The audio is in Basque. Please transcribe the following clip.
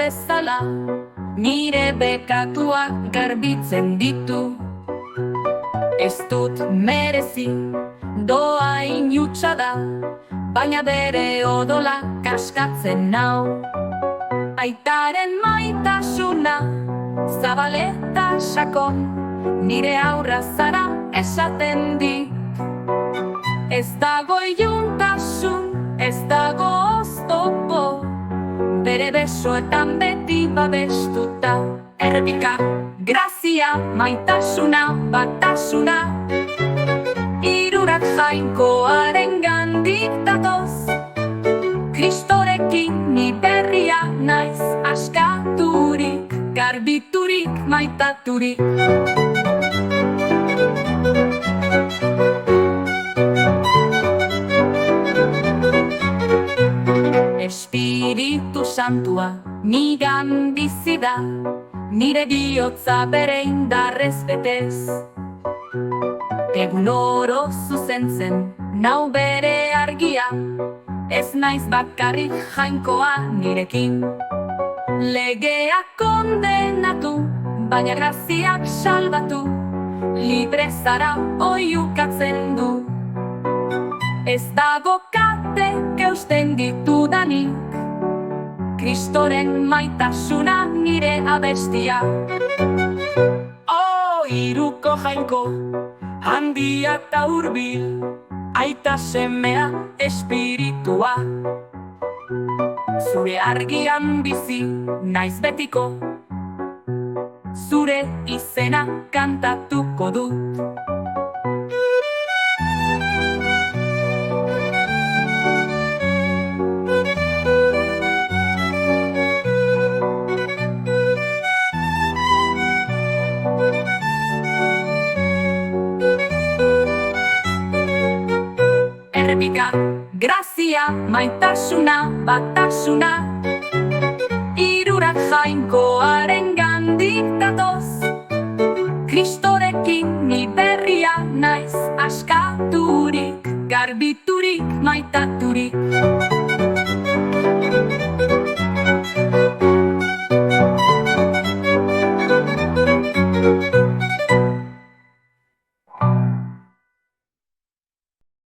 bezala, nire bekatuak garbitzen ditu. Ez dut merezi, doa inutsa da, baina bere odola kaskatzen nau. Aitaren maitasuna, zabaleta sakon, nire aurra zara esaten dit. Ez dago iluntasun, ez dago oztopo, bere besoetan beti babestuta. Erdika, grazia, maitasuna, batasuna, hirurak jainkoaren gandik datoz. Kristorekin ni berria naiz, askaturik, garbiturik, maitaturik. Espiritu Santua nigan bizi da, nire bihotza bere indarrez betez. Egun oro zuzentzen nau bere argia, ez naiz bakarrik jainkoa nirekin. Legeak kondenatu, baina graziak salbatu, libre zara oiukatzen du. Ez dago katek eusten ditudanik, Kristoren maitasuna nire abestia. Hiruko jainko, handia eta hurbil, aita semea espiritua. Zure argian bizi naiz betiko, zure izena kantatuko dut. Erdika, grazia, maitasuna, batasuna, hirurak jainkoaren gandik datoz. Kristorekin ni berria naiz, askaturik, garbiturik, maitaturik.